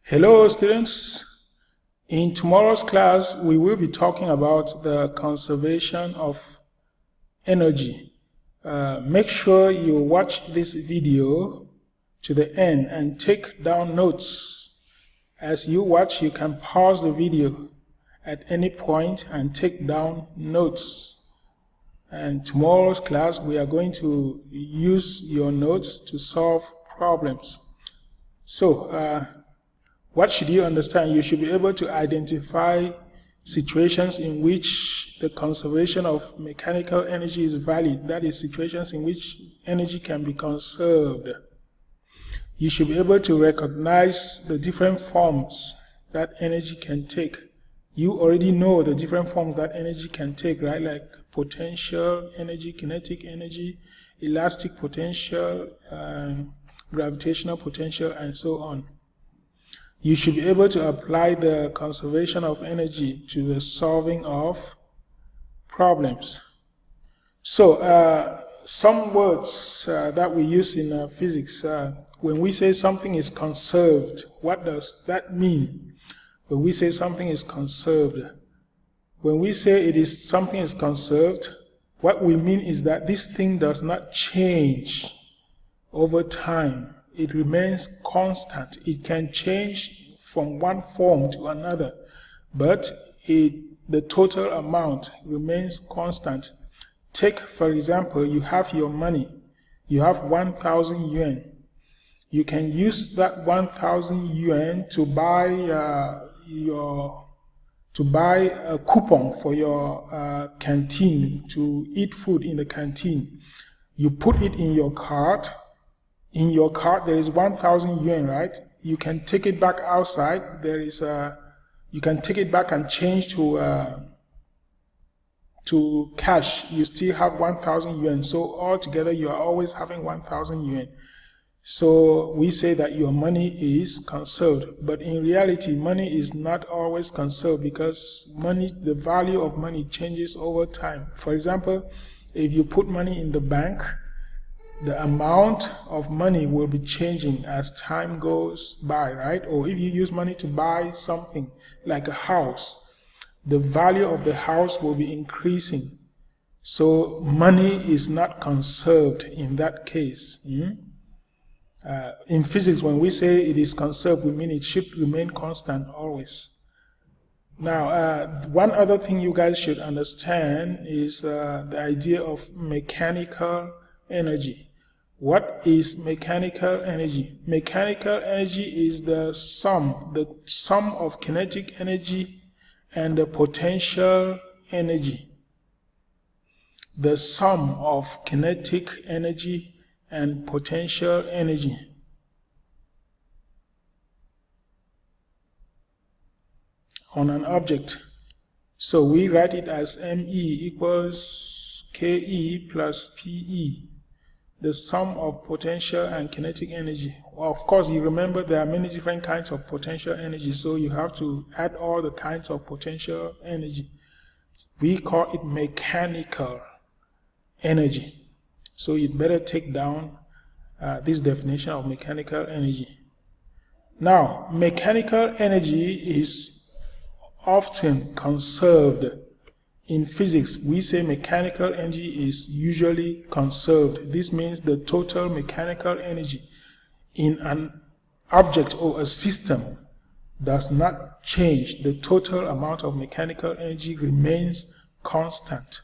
Hello students, in tomorrow's class we will be talking about the conservation of energy. Make sure you watch this video to the end and take down notes. As you watch, you can pause the video at any point and take down notes. And tomorrow's class we are going to use your notes to solve problems. So, what should you understand? You should be able to identify situations in which the conservation of mechanical energy is valid. That is, situations in which energy can be conserved. You should be able to recognize the different forms that energy can take. You already know the different forms that energy can take, right? Like potential energy, kinetic energy, elastic potential, gravitational potential, and so on. You should be able to apply the conservation of energy to the solving of problems. So, some words that we use in physics, when we say something is conserved, what does that mean? When we say something is conserved, when we say something is conserved, what we mean is that this thing does not change over time. It remains constant. It can change from one form to another, but the total amount remains constant. Take, for example, you have your money. You have 1,000 yuan. You can use that 1,000 yuan to buy a coupon for your canteen, to eat food in the canteen. You put it in your cart. In your cart, there is 1,000 yuan, right? You can take it back outside. You can take it back and change to cash. You still have 1,000 yuan. So altogether, you are always having 1,000 yuan. So we say that your money is conserved. But in reality, money is not always conserved because the value of money changes over time. For example, if you put money in the bank, the amount of money will be changing as time goes by, right? Or if you use money to buy something like a house, the value of the house will be increasing. So money is not conserved in that case. In physics, when we say it is conserved, we mean it should remain constant always. Now, one other thing you guys should understand is the idea of mechanical energy. What is mechanical energy? Mechanical energy is the sum of kinetic energy and the potential energy. The sum of kinetic energy and potential energy. On an object. So we write it as ME equals KE plus PE. The sum of potential and kinetic energy. Of course, you remember there are many different kinds of potential energy, so you have to add all the kinds of potential energy. We call it mechanical energy. So you'd better take down this definition of mechanical energy. Now, mechanical energy is often conserved. In physics, we say mechanical energy is usually conserved. This means the total mechanical energy in an object or a system does not change. The total amount of mechanical energy remains constant.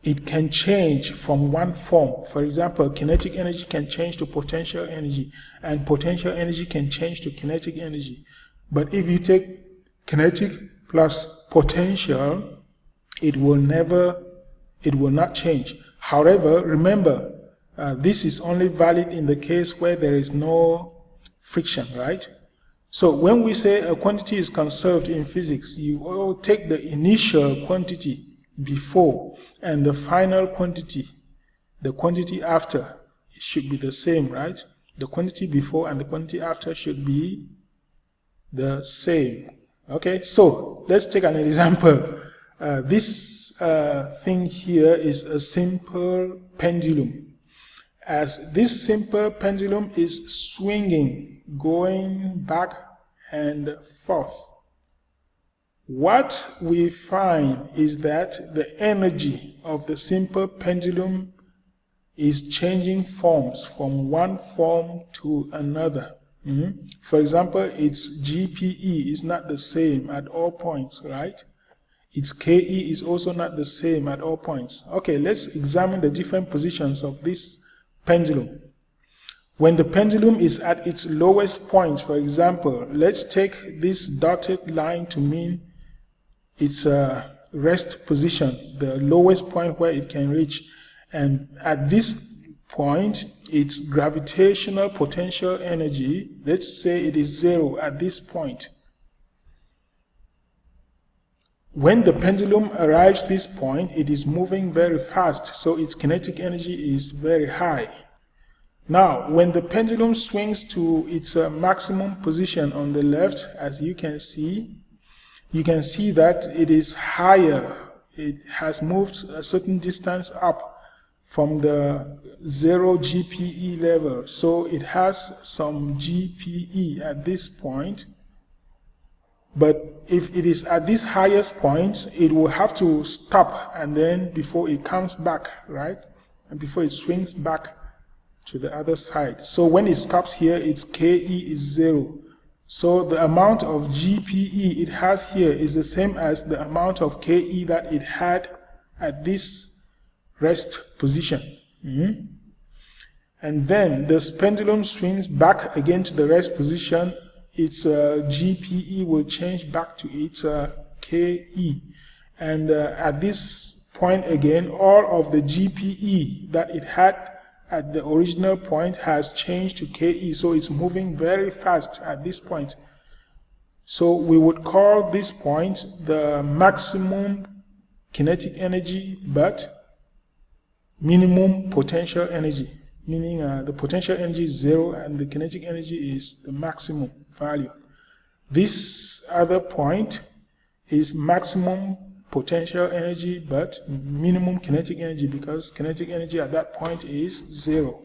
It can change from one form. For example, kinetic energy can change to potential energy, and potential energy can change to kinetic energy. But if you take kinetic plus potential, it will not change. However, remember, this is only valid in the case where there is no friction, right? So when we say a quantity is conserved in physics, you will take the initial quantity before and the final quantity, the quantity after. It should be the same, right? The quantity before and the quantity after should be the same. Okay, so let's take an example. This thing here is a simple pendulum. As this simple pendulum is swinging, going back and forth. What we find is that the energy of the simple pendulum is changing forms from one form to another. For example, its GPE is not the same at all points, right? Its KE is also not the same at all points. Okay, let's examine the different positions of this pendulum. When the pendulum is at its lowest point, for example, let's take this dotted line to mean its rest position, the lowest point where it can reach. And at this point, its gravitational potential energy, let's say it is 0 at this point. When the pendulum arrives this point, it is moving very fast, so its kinetic energy is very high. Now, when the pendulum swings to its maximum position on the left, as you can see that it is higher. It has moved a certain distance up from the 0 GPE level. So it has some GPE at this point. But if it is at this highest point, it will have to stop and then before it comes back, right? And before it swings back to the other side. So when it stops here, its KE is 0. So the amount of GPE it has here is the same as the amount of KE that it had at this rest position. And then the pendulum swings back again to the rest position. Its GPE will change back to its KE. And at this point again, all of the GPE that it had at the original point has changed to KE, so it's moving very fast at this point. So we would call this point the maximum kinetic energy, but minimum potential energy, meaning the potential energy is 0 and the kinetic energy is the maximum value. This other point is maximum potential energy but minimum kinetic energy, because kinetic energy at that point is 0.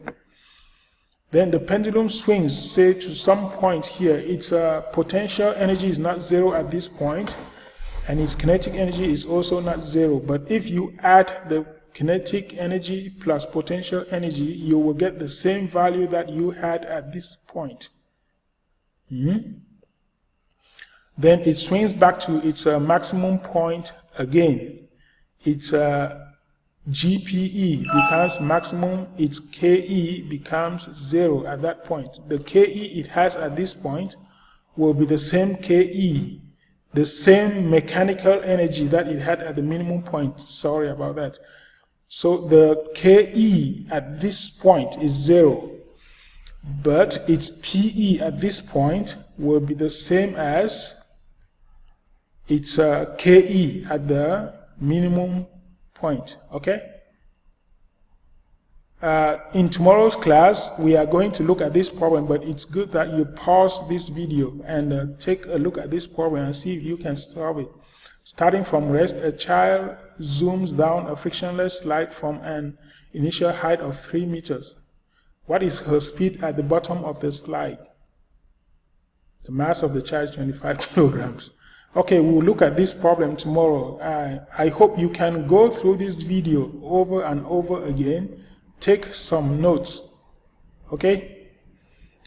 Then the pendulum swings, say, to some point here. Its potential energy is not 0 at this point, and its kinetic energy is also not 0. But if you add the kinetic energy plus potential energy, you will get the same value that you had at this point. Then it swings back to its maximum point again. Its GPE becomes maximum, its KE becomes 0 at that point. The KE it has at this point will be the same KE, the same mechanical energy that it had at the minimum point. Sorry about that. So the KE at this point is 0, but its PE at this point will be the same as its KE at the minimum point. Okay? In tomorrow's class, we are going to look at this problem, but it's good that you pause this video and take a look at this problem and see if you can solve it. Starting from rest, a child zooms down a frictionless slide from an initial height of 3 meters. What is her speed at the bottom of the slide? The mass of the child is 25 kilograms. Okay, we'll look at this problem tomorrow. I hope you can go through this video over and over again, take some notes, okay?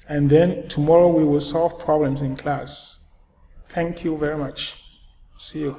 And then tomorrow we will solve problems in class. Thank you very much. See you.